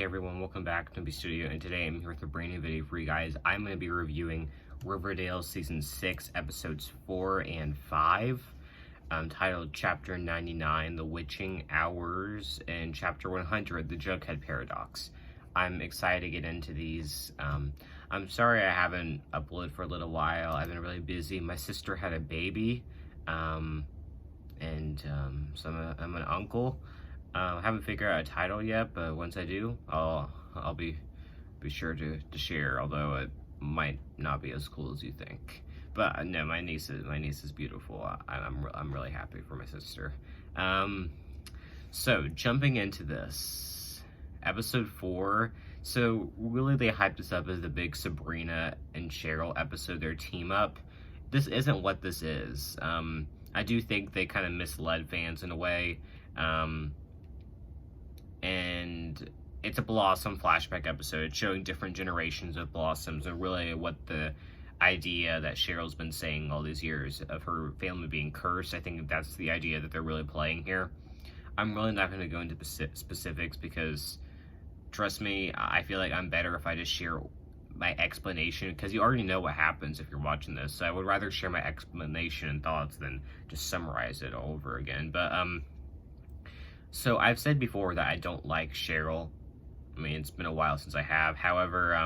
Hey everyone, welcome back to Studio, and today I'm here with a brand new video for you guys. I'm going to be reviewing Riverdale Season 6, Episodes 4 and 5, titled Chapter 99, The Witching Hours, and Chapter 100, The Jughead Paradox. I'm excited to get into these. I'm sorry I haven't uploaded for a little while. I've been really busy. My sister had a baby, so I'm an uncle. I haven't figured out a title yet, but once I do, I'll be sure to share. Although it might not be as cool as you think. But no, my niece is beautiful. I'm really happy for my sister. So jumping into this episode 4. So really, they hyped this up as the big Sabrina and Cheryl episode, their team up. This isn't what this is. I do think they kind of misled fans in a way. And it's a Blossom flashback episode showing different generations of Blossoms and really what the idea that Cheryl's been saying all these years of her family being cursed. I think that's the idea that they're really playing here. I'm really not going to go into specifics because, trust me, I feel like I'm better if I just share my explanation, because you already know what happens if you're watching this. So I would rather share my explanation and thoughts than just summarize it all over again. But, so I've said before that I don't like Cheryl. I mean, it's been a while since I have. However,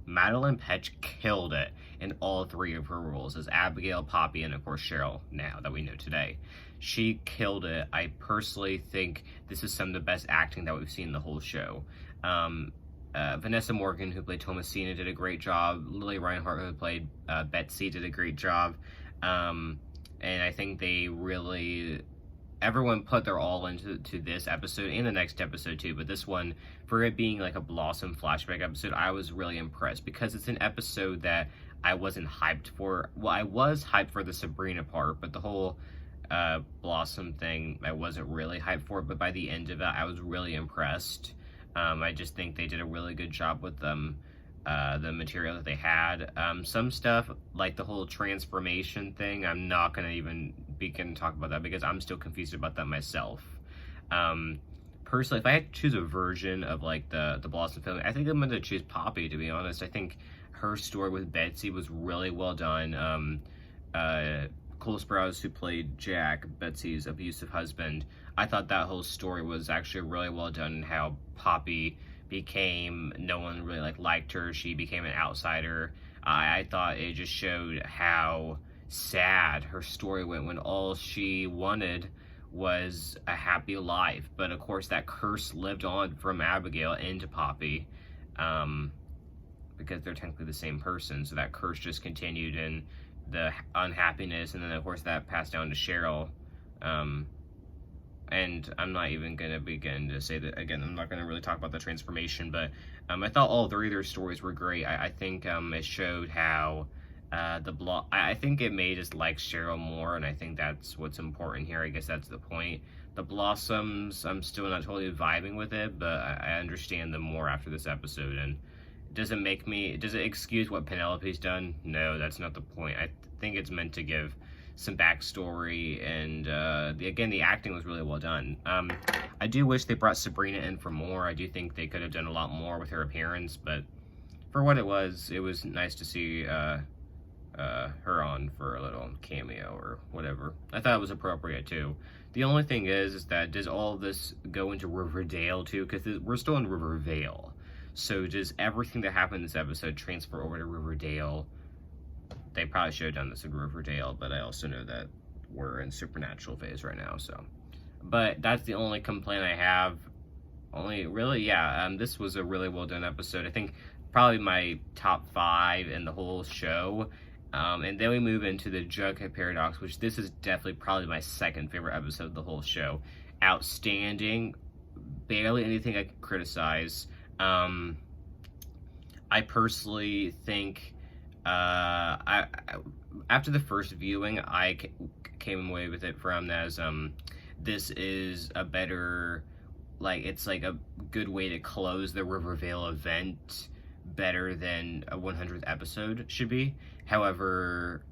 Madeline Petch killed it in all 3 of her roles as Abigail, Poppy, and of course Cheryl, now that we know today. She killed it. I personally think this is some of the best acting that we've seen in the whole show. Vanessa Morgan, who played Thomasina, did a great job. Lily Reinhart, who played Betsy, did a great job. And I think they really... everyone put their all into this episode and the next episode too, but this one, for it being like a Blossom flashback episode, I was really impressed because it's an episode that I wasn't hyped for. Well, I was hyped for the Sabrina part, but the whole Blossom thing, I wasn't really hyped for, but by the end of it, I was really impressed. I just think they did a really good job with them. The material that they had. Some stuff, like the whole transformation thing, I'm not going to even begin to talk about that because I'm still confused about that myself. Personally, if I had to choose a version of like the Blossom family, I think I'm going to choose Poppy, to be honest. I think her story with Betsy was really well done. Cole Sprouse, who played Jack, Betsy's abusive husband, I thought that whole story was actually really well done, and how Poppy became, no one really liked her, she became an outsider. I thought it just showed how sad her story went when all she wanted was a happy life. But of course that curse lived on from Abigail into Poppy, because they're technically the same person, so that curse just continued, and the unhappiness, and then of course that passed down to Cheryl. And I'm not even going to begin to say that, again, I'm not going to really talk about the transformation, but I thought all 3 of their stories were great. I think it showed how I think it made us like Cheryl more, and I think that's what's important here. I guess that's the point. The Blossoms, I'm still not totally vibing with it, but I understand them more after this episode. And does it excuse what Penelope's done? No, that's not the point. I think it's meant to give some backstory, and again, the acting was really well done. I do wish they brought Sabrina in for more. I do think they could have done a lot more with her appearance, but for what it was nice to see her on for a little cameo or whatever. I thought it was appropriate too. The only thing is that does all of this go into Riverdale too? Because we're still in Riverdale. So does everything that happened in this episode transfer over to Riverdale? They probably should have done this in Riverdale, but I also know that we're in Supernatural phase right now, so. But that's the only complaint I have. This was a really well done episode. I think probably my top 5 in the whole show. And then we move into the Jughead Paradox, which this is definitely probably my second favorite episode of the whole show. Outstanding. Barely anything I can criticize. I personally think... after the first viewing, I came away with it from as, this is a better, it's like a good way to close the Riverdale event better than a 100th episode should be. However,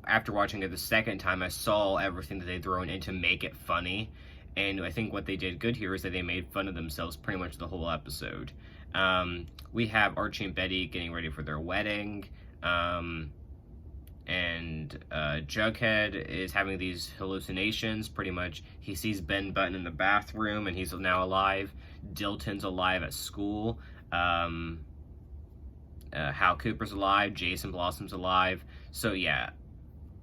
after watching it the second time, I saw everything that they'd thrown in to make it funny, And I think what they did good here is that they made fun of themselves pretty much the whole episode. We have Archie and Betty getting ready for their wedding. And Jughead is having these hallucinations. Pretty much, he sees Ben Button in the bathroom, and he's now alive. Dilton's alive at school. Hal Cooper's alive. Jason Blossom's alive. So yeah.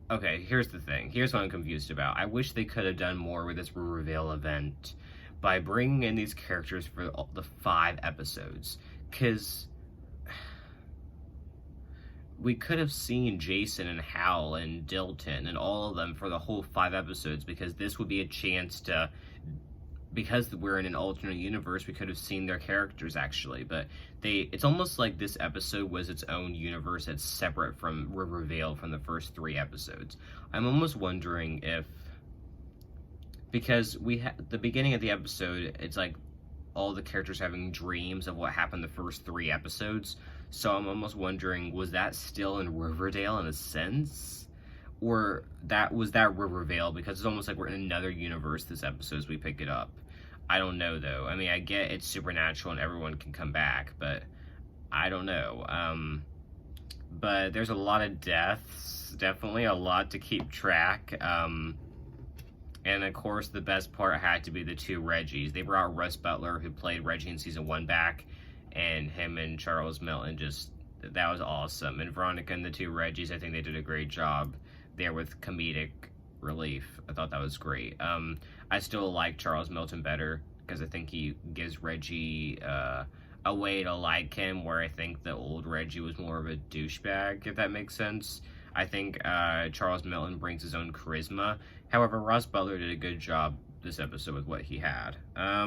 Okay, here's the thing. Here's what I'm confused about. I wish they could have done more with this Riverdale event by bringing in these characters for the 5 episodes. Because we could have seen Jason and Hal and Dilton and all of them for the whole 5 episodes, because this would be a chance to, because we're in an alternate universe, we could have seen their characters actually, but it's almost like this episode was its own universe that's separate from Riverdale from the first 3 episodes. I'm almost wondering if, because the beginning of the episode, it's like all the characters having dreams of what happened the first 3 episodes, so I'm almost wondering, was that still in Riverdale in a sense? Or was that Riverdale, because it's almost like we're in another universe this episode as we pick it up. I don't know, though. I mean, I get it's supernatural and everyone can come back, but I don't know. But there's a lot of deaths, definitely a lot to keep track. And of course, the best part had to be the 2 Reggies. They brought Russ Butler, who played Reggie in season 1, back, and him and Charles Melton that was awesome. And Veronica and the 2 Reggies, I think they did a great job there with comedic relief. I thought that was great. I still like Charles Melton better, because I think he gives Reggie a way to like him, where I think the old Reggie was more of a douchebag, if that makes sense. I think Charles Melton brings his own charisma. However, Ross Butler did a good job this episode with what he had. I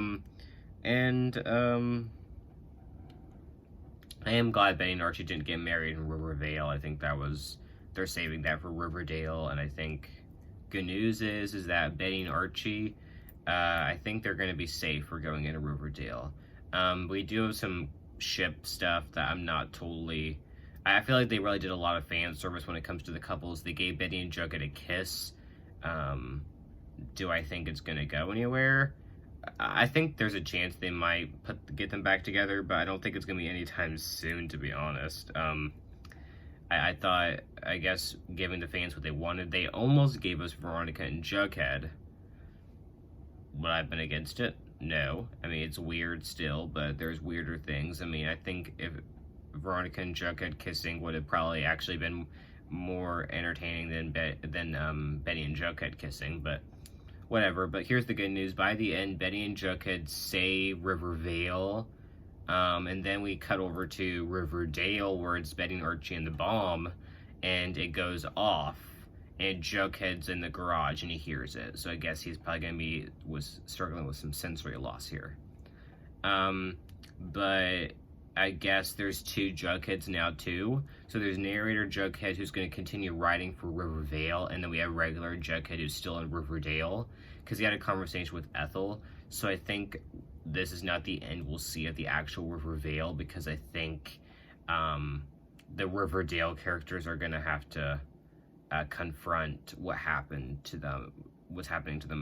am glad Betty and Archie didn't get married in Riverdale. I think they're saving that for Riverdale, and I think good news is that Betty and Archie, I think they're going to be safe for going into Riverdale. We do have some ship stuff that I'm not totally... I feel like they really did a lot of fan service when it comes to the couples. They gave Betty and Jughead a kiss. Do I think it's going to go anywhere? I think there's a chance they might get them back together, but I don't think it's going to be anytime soon, to be honest. I thought, I guess, giving the fans what they wanted, they almost gave us Veronica and Jughead. Would I have been against it? No. I mean, it's weird still, but there's weirder things. I mean, I think if Veronica and Jughead kissing would have probably actually been more entertaining than Betty and Jughead kissing, but whatever. But here's the good news. By the end, Betty and Jughead save Riverdale, and then we cut over to Riverdale, where it's Betty and Archie and the bomb, and it goes off, and Jughead's in the garage, and he hears it. So I guess he's probably was struggling with some sensory loss here. But I guess there's 2 Jugheads now, too. So there's narrator Jughead, who's going to continue writing for Riverdale, and then we have regular Jughead, who's still in Riverdale, because he had a conversation with Ethel. So I think this is not the end we'll see of the actual Riverdale, because I think the Riverdale characters are going to have to confront what's happening to them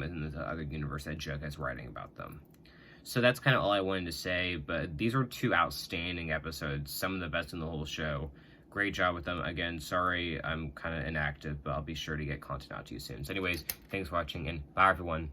in the other universe that Jughead's writing about them. So that's kind of all I wanted to say, but these are 2 outstanding episodes, some of the best in the whole show. Great job with them. Again, sorry I'm kind of inactive, but I'll be sure to get content out to you soon. So anyways, thanks for watching, and bye everyone.